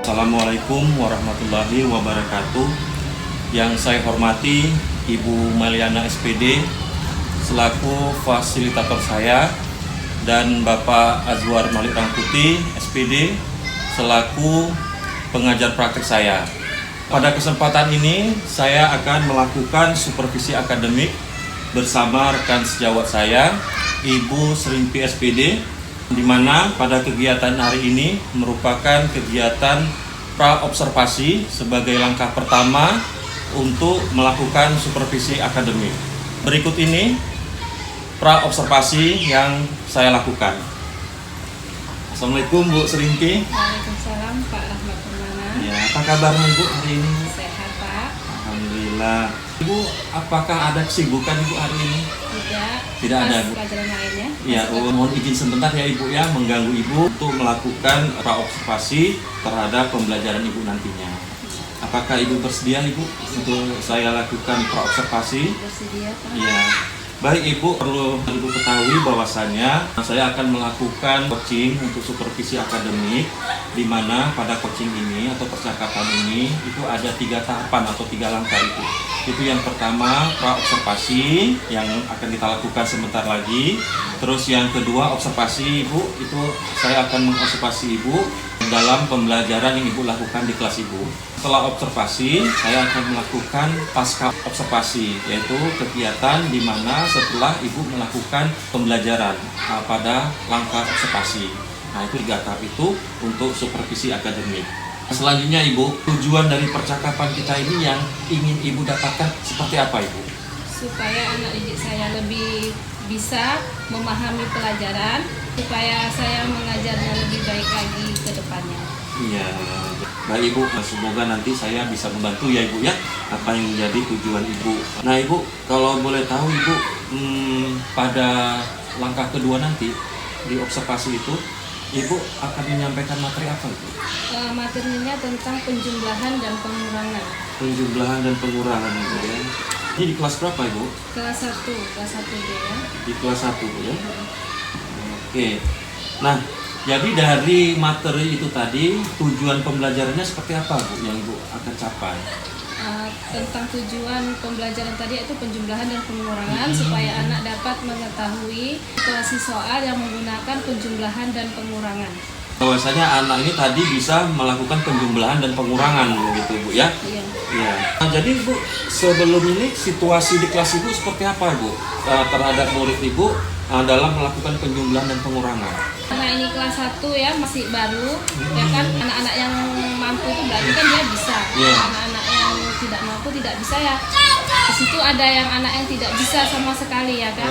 Assalamualaikum warahmatullahi wabarakatuh. Yang saya hormati Ibu Maliana SPD selaku fasilitator saya dan Bapak Azwar Malik Rangkuti SPD selaku pengajar praktek saya. Pada kesempatan ini saya akan melakukan supervisi akademik bersama rekan sejawat saya, Ibu Srimpi SPD, di mana pada kegiatan hari ini merupakan kegiatan pra-observasi sebagai langkah pertama untuk melakukan supervisi akademik. Berikut ini pra-observasi yang saya lakukan. Assalamualaikum Bu Srimpi. Waalaikumsalam Pak Rahmat Permana. Ya, apa kabarnya Ibu hari ini? Sehat Pak. Alhamdulillah. Ibu, apakah ada kesibukan Ibu hari ini? Tidak ada, Bu. Pelajaran lainnya. Ya, mohon izin sebentar ya Ibu ya, mengganggu Ibu untuk melakukan pra-observasi terhadap pembelajaran Ibu nantinya. Apakah Ibu bersedia Ibu untuk saya lakukan pra-observasi? Bersedia Pak. Iya. Baik Ibu, perlu Ibu ketahui bahwasanya saya akan melakukan coaching untuk supervisi akademik, di mana pada coaching ini atau percakapan ini itu ada 3 tahapan atau 3 langkah itu. Itu yang pertama pra-observasi yang akan kita lakukan sebentar lagi. Terus yang kedua observasi Ibu, itu saya akan mengobservasi Ibu dalam pembelajaran yang Ibu lakukan di kelas Ibu. Setelah observasi, saya akan melakukan pasca observasi, yaitu kegiatan di mana setelah Ibu melakukan pembelajaran pada langkah observasi. Nah, itu 3 tahap itu untuk supervisi akademik. Selanjutnya Ibu, tujuan dari percakapan kita ini yang ingin Ibu dapatkan seperti apa Ibu? Supaya anak didik saya lebih bisa memahami pelajaran, supaya saya mengajarnya lebih baik lagi ke depannya. Iya, baik Ibu, semoga nanti saya bisa membantu ya Ibu ya, apa yang menjadi tujuan Ibu. Nah Ibu, kalau boleh tahu Ibu, pada langkah kedua nanti di observasi itu, Ibu akan menyampaikan materi apa Ibu? Materinya tentang penjumlahan dan pengurangan. Penjumlahan dan pengurangan Ibu ya. Ini di kelas berapa Ibu? Kelas 1B ya. Di kelas 1 ya. Oke. Nah, jadi dari materi itu tadi tujuan pembelajarannya seperti apa Bu yang Ibu akan capai? Tentang tujuan pembelajaran tadi yaitu penjumlahan dan pengurangan, supaya anak dapat mengetahui situasi soal yang menggunakan penjumlahan dan pengurangan. Bahwasanya anak ini tadi bisa melakukan penjumlahan dan pengurangan begitu Bu ya? Iya. Iya. Nah, jadi Bu, sebelum ini situasi di kelas Ibu seperti apa Bu terhadap murid Ibu dalam melakukan penjumlahan dan pengurangan? Karena ini kelas 1 ya, masih baru, ya kan, anak-anak yang mampu itu berarti kan dia bisa. Yeah. Anak-anak yang tidak mampu tidak bisa ya. Di situ ada yang anak yang tidak bisa sama sekali ya kan.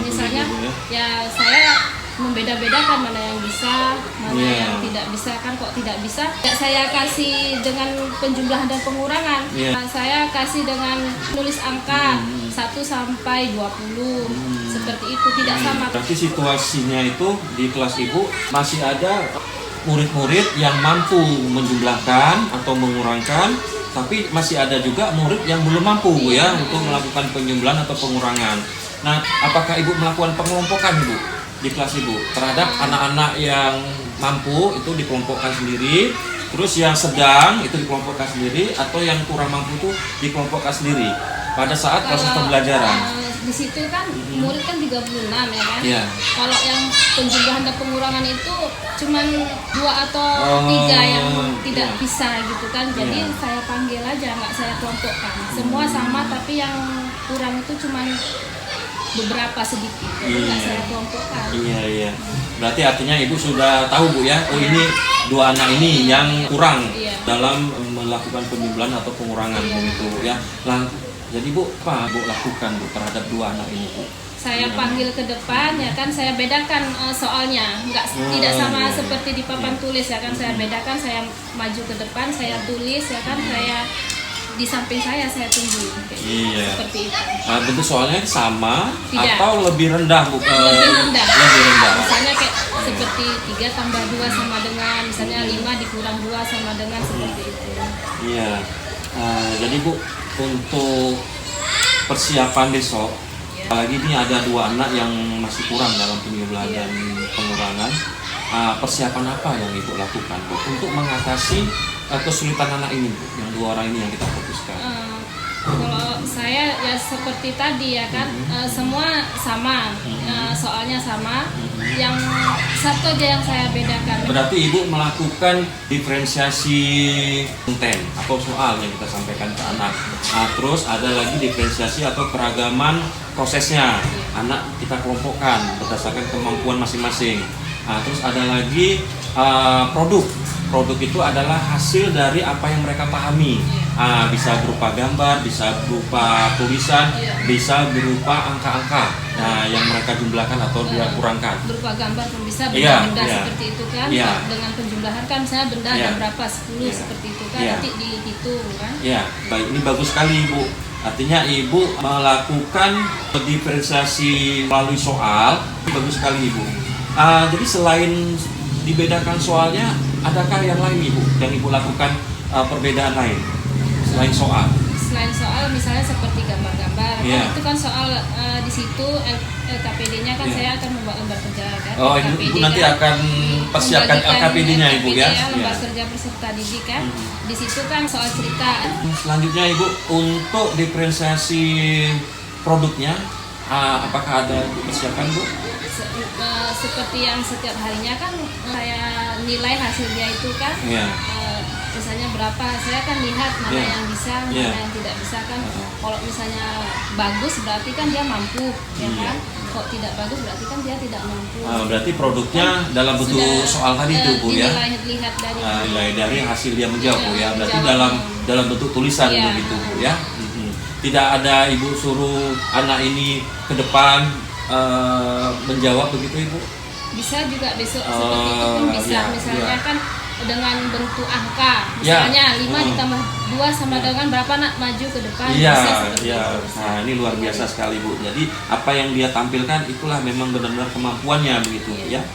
Misalnya ya saya membeda-bedakan mana yang bisa, mana yang tidak bisa kan, kok tidak bisa. Ya, saya kasih dengan penjumlahan dan pengurangan. Nah, saya kasih dengan nulis angka 1 sampai 20. Seperti itu, tidak sama. Berarti situasinya itu di kelas Ibu masih ada murid-murid yang mampu menjumlahkan atau mengurangkan, tapi masih ada juga murid yang belum mampu Bu ya untuk melakukan penjumlahan atau pengurangan. Nah, apakah Ibu melakukan pengelompokan Ibu di kelas Ibu terhadap anak-anak yang mampu itu dikelompokkan sendiri, terus yang sedang itu dikelompokkan sendiri, atau yang kurang mampu itu dikelompokkan sendiri pada saat proses pembelajaran? Di situ kan murid kan 36 ya kan. Yeah. Kalau yang penjumlahan dan pengurangan itu cuman 2 atau 3 yang tidak bisa gitu kan. Jadi saya panggil aja, nggak saya kelompokkan. Semua sama, tapi yang kurang itu cuman beberapa sedikit. Jadi nggak saya kelompokkan. Iya. Berarti artinya Ibu sudah tahu Bu ya, oh ini 2 anak ini yang kurang dalam melakukan penjumlahan atau pengurangan begitu ya. Jadi Bu, apa Bu lakukan Bu terhadap 2 anak ini Bu? Saya panggil ke depan ya kan, saya bedakan soalnya, tidak sama seperti di papan tulis ya kan, saya bedakan, saya maju ke depan, saya tulis ya kan, saya di samping saya tunggu. Seperti itu. Nah, bentuk soalnya sama tidak, atau lebih rendah Bu? Lebih rendah. Lebih rendah. Misalnya kayak seperti 3 tambah 2 sama dengan, misalnya 5 dikurang 2 sama dengan seperti itu. Iya. Jadi Bu, untuk persiapan besok, apalagi ini ada 2 anak yang masih kurang dalam penjumlahan dan pengurangan, persiapan apa yang Ibu lakukan Bu untuk mengatasi kesulitan anak ini Bu, yang 2 orang ini yang kita fokuskan? Kalau saya ya seperti tadi ya kan, semua sama, soalnya sama, yang satu aja yang saya bedakan. Berarti Ibu melakukan diferensiasi konten atau soal yang kita sampaikan ke anak. Nah, terus ada lagi diferensiasi atau keragaman prosesnya. Anak kita kelompokkan berdasarkan kemampuan masing-masing. Nah, terus ada lagi produk. Produk itu adalah hasil dari apa yang mereka pahami. Bisa berupa gambar, bisa berupa tulisan, bisa berupa angka-angka. Nah, yang mereka jumlahkan atau dia kurangkan. Berupa gambar pun bisa, benda seperti itu kan. Dengan penjumlahan kan misalnya benda ada berapa, 10 seperti itu kan, nanti dihitung kan. Ya, baik, ini bagus sekali Ibu. Artinya Ibu melakukan diferensiasi melalui soal, bagus sekali Ibu. Jadi selain dibedakan soalnya, adakah yang lain Ibu yang Ibu lakukan perbedaan lain selain soal? Selain soal misalnya seperti gambar-gambar, kan itu kan soal di situ LKPD-nya kan saya akan membuat lembar kerja kan. Ibu nanti akan persiapkan LKPD-nya Ibu ya. Lembar kerja peserta didik kan. Di situ kan soal cerita. Selanjutnya Ibu, untuk diferensiasi produknya, apakah ada persiapan Bu? Seperti yang setiap harinya kan saya nilai hasilnya itu kan. Misalnya berapa, saya kan lihat mana yang bisa, mana yang tidak bisa kan. Kalau misalnya bagus berarti kan dia mampu, ya kan. Kalau tidak bagus berarti kan dia tidak mampu. Berarti produknya kan dalam bentuk soal tadi itu Bu ya. Lihat dari nilai dari hasil dia menjawab Bu ya. Berarti dalam bentuk tulisan begitu Bu ya. Tidak ada Ibu suruh anak ini ke depan menjawab begitu Ibu? Bisa juga besok seperti itu pun bisa. Misalnya kan dengan bentuk angka, misalnya 5 ditambah 2 sama dengan berapa nak, maju ke depan, bisa seperti itu. Nah, ini luar biasa sekali Bu. Jadi apa yang dia tampilkan itulah memang benar-benar kemampuannya begitu ya.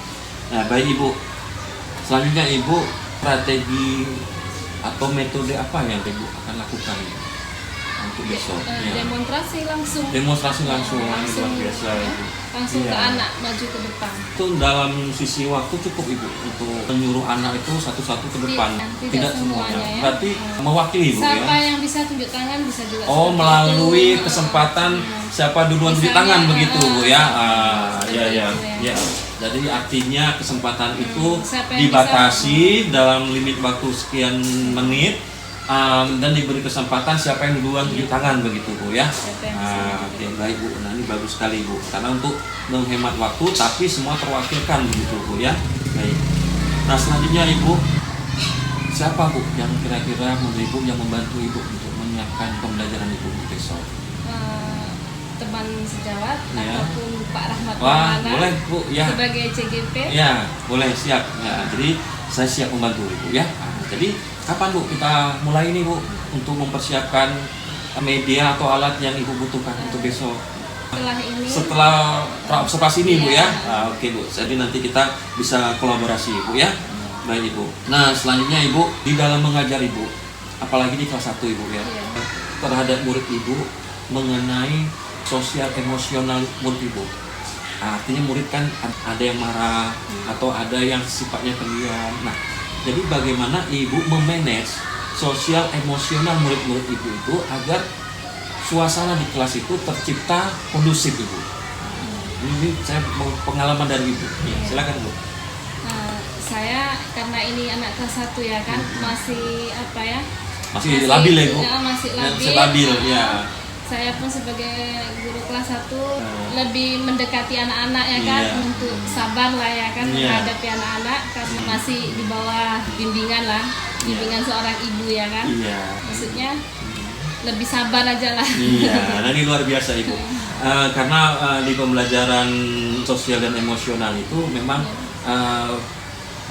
Nah, baik Ibu. Selanjutnya Ibu, strategi atau metode apa yang Ibu akan lakukan untuk besok? Demonstrasi langsung. Ini luar biasa Ibu. Langsung ke anak maju ke depan. Itu dalam sisi waktu cukup Ibu untuk menyuruh anak itu satu-satu ke depan. Tidak semuanya ya. Berarti mewakili Ibu ya. Siapa yang bisa tunjuk tangan bisa juga. Melalui kesempatan siapa duluan tunjuk tangan begitu Bu ya. Ya. Jadi artinya kesempatan itu dibatasi dalam limit waktu sekian menit. Dan diberi kesempatan siapa yang duluan tunjuk tangan begitu Bu ya. Oke, baik Bu. Nah, ini bagus sekali Bu. Karena untuk menghemat waktu tapi semua terwakilkan begitu Bu ya. Baik. Nah, selanjutnya Ibu, siapa Bu yang kira-kira menurut Ibu yang membantu Ibu untuk menyiapkan pembelajaran Ibu besok? Teman sejawat ataupun Pak Rahmat Maulana. Boleh Bu ya. Sebagai CGP. Ya, boleh, siap. Ya, jadi saya siap membantu Ibu ya. Jadi kapan Bu kita mulai ini Bu untuk mempersiapkan media atau alat yang Ibu butuhkan untuk besok? Setelah observasi ini Bu ya. Oke Bu, jadi nanti kita bisa kolaborasi Bu ya. Baik Ibu. Nah, selanjutnya Ibu, di dalam mengajar Ibu, apalagi di kelas 1 Ibu ya, terhadap murid Ibu mengenai sosial emosional murid Ibu. Artinya murid kan ada yang marah atau ada yang sifatnya pendiam. Nah, jadi bagaimana Ibu memanage sosial emosional murid-murid Ibu itu agar suasana di kelas itu tercipta kondusif Ibu. Ini saya mau pengalaman dari Ibu. Silakan Bu. Saya karena ini anak kelas 1 ya kan, masih apa ya? Masih labil ya Bu. Masih labil ya. Saya pun sebagai guru kelas 1 lebih mendekati anak-anak ya kan, untuk sabar lah ya kan menghadapi anak-anak karena masih di bawah bimbingan seorang ibu ya kan. Maksudnya lebih sabar aja lah. Nah ini luar biasa Ibu. Karena di pembelajaran sosial dan emosional itu memang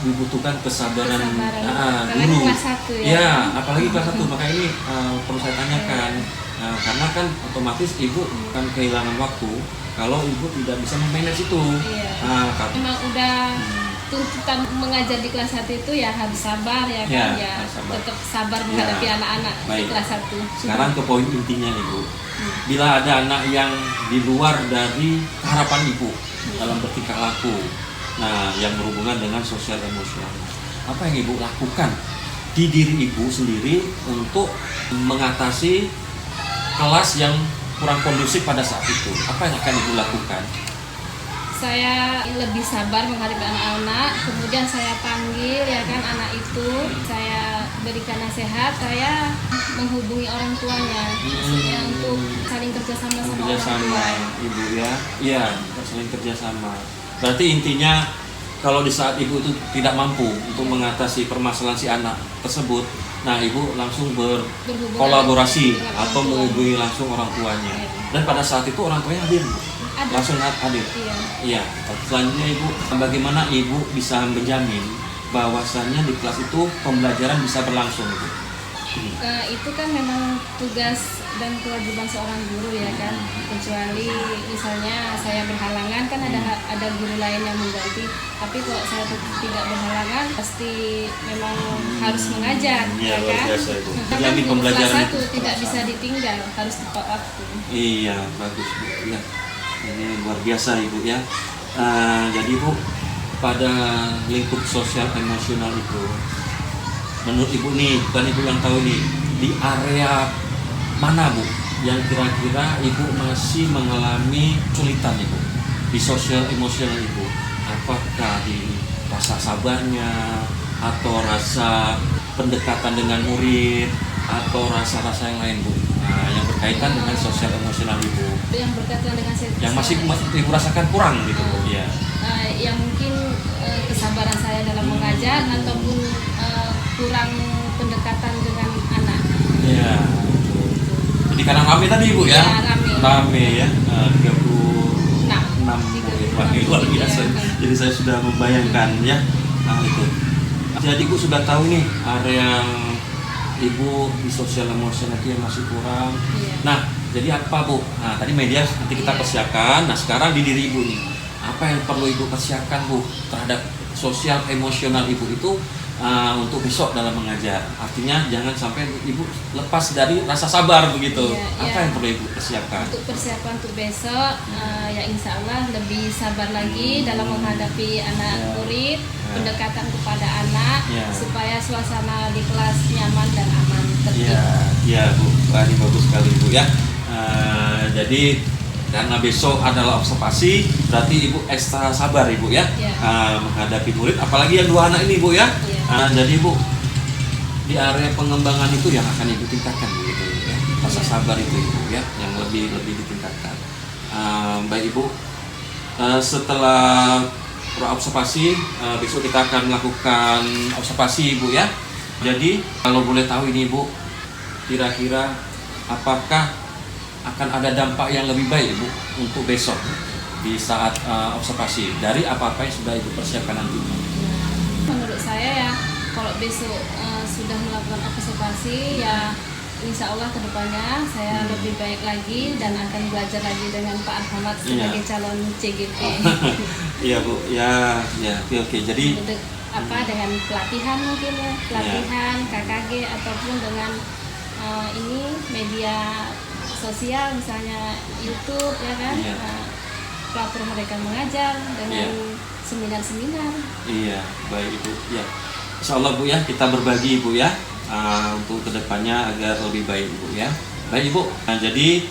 dibutuhkan kesabaran guru. Kelas 1 ya. Apalagi kelas 1, makanya ini perlu saya tanyakan. Karena kan otomatis Ibu akan kehilangan waktu kalau Ibu tidak bisa memanage itu. Memang udah tuntutan mengajar di kelas 1 itu ya harus sabar ya kan, tetap sabar menghadapi anak-anak di kelas 1. Sekarang ke poin intinya Ibu. Bila ada anak yang di luar dari harapan Ibu dalam bertingkah laku, yang berhubungan dengan sosial emosional, apa yang Ibu lakukan di diri ibu sendiri untuk mengatasi kelas yang kurang kondusif pada saat itu? Apa yang akan ibu lakukan? Saya lebih sabar menghadapi anak-anak, kemudian saya panggil ya kan anak itu, saya berikan nasihat, saya menghubungi orang tuanya, maksudnya untuk saling kerjasama sama orang tua. Ibu ya, iya, saling kerjasama. Berarti intinya kalau di saat ibu itu tidak mampu untuk mengatasi permasalahan si anak tersebut, nah ibu langsung berkolaborasi atau menghubungi langsung orang tuanya. Dan pada saat itu orang tuanya hadir, Bu? Langsung hadir. Iya. Selanjutnya ibu, bagaimana ibu bisa menjamin bahwasannya di kelas itu pembelajaran bisa berlangsung, ibu? Itu kan memang tugas dan kewajiban seorang guru ya kan, kecuali misalnya saya berhalangan kan ada guru lain yang mengganti, tapi kalau saya tidak berhalangan pasti memang harus mengajar ya kan. Karena kelas 1 tidak bisa ditinggal, harus tepat waktu. Iya, bagus Bu ya. Ini luar biasa ibu ya. Jadi Bu, pada lingkup sosial emosional itu, menurut ibu nih, bukan ibu yang tahu nih, di area mana Bu yang kira-kira ibu masih mengalami kesulitan ibu di sosial emosional ibu? Apakah di rasa sabarnya, atau rasa pendekatan dengan murid, atau rasa-rasa yang lain Bu? Nah, yang berkaitan dengan sosial emosional ibu, yang berkaitan dengan yang masih ibu rasakan kurang gitu Bu ya. Yang mungkin kesabaran saya dalam mengajar ataupun kurang pendekatan dengan anak. Iya. Jadi karena rame tadi ibu ya? Rame ya, 36 Wah, ini luar biasa. Jadi saya sudah membayangkan ya. Nah itu. Jadi ibu sudah tahu nih area ibu di sosial emosional yang masih kurang. Nah, jadi apa Bu? Nah, tadi media nanti kita persiapkan. Nah, sekarang di diri ibu nih, apa yang perlu ibu persiapkan Bu terhadap sosial emosional ibu itu untuk besok dalam mengajar? Artinya jangan sampai ibu lepas dari rasa sabar begitu. Apa yang perlu ibu persiapkan? Untuk persiapan untuk besok, ya insya Allah lebih sabar lagi dalam menghadapi anak murid, pendekatan kepada anak, supaya suasana di kelas nyaman dan aman, tertib. Iya Bu, ini bagus sekali Bu ya. Jadi karena besok adalah observasi, berarti ibu ekstra sabar ibu ya, menghadapi murid, apalagi yang 2 anak ini Bu ya. Jadi Bu, di area pengembangan itu yang akan ibu tingkatkan begitu ya, rasa sabar itu ibu ya, yang lebih ditingkatkan. Baik ibu, setelah observasi, besok kita akan melakukan observasi ibu ya. Jadi kalau boleh tahu ini ibu, kira-kira apakah akan ada dampak yang lebih baik ibu untuk besok di saat observasi dari apa-apa yang sudah ibu persiapkan nanti? Menurut saya ya, kalau besok sudah melakukan observasi ya, insya Allah kedepannya saya lebih baik lagi dan akan belajar lagi dengan Pak Ahmad sebagai calon CGP. Iya Bu, ya oke. Jadi dengan pelatihan mungkin ya, pelatihan KKG ataupun dengan ini media sosial misalnya YouTube ya kan, platform mereka mengajar dengan seminar-seminar. Iya, baik Ibu. Ya, insya Allah Bu ya, kita berbagi Ibu ya, untuk kedepannya agar lebih baik Ibu ya. Baik Ibu. Nah, jadi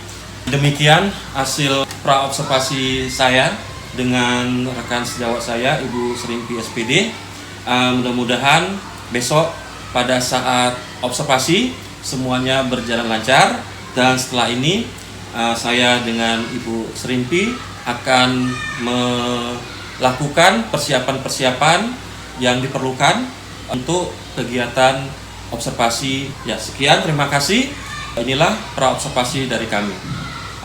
demikian hasil pra-observasi saya dengan rekan sejawat saya Ibu Serimpi SPD. Mudah-mudahan besok pada saat observasi semuanya berjalan lancar. Dan setelah ini saya dengan Ibu Serimpi akan melakukan persiapan-persiapan yang diperlukan untuk kegiatan observasi. Ya, sekian, terima kasih. Inilah pra-observasi dari kami.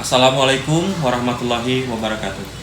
Assalamualaikum warahmatullahi wabarakatuh.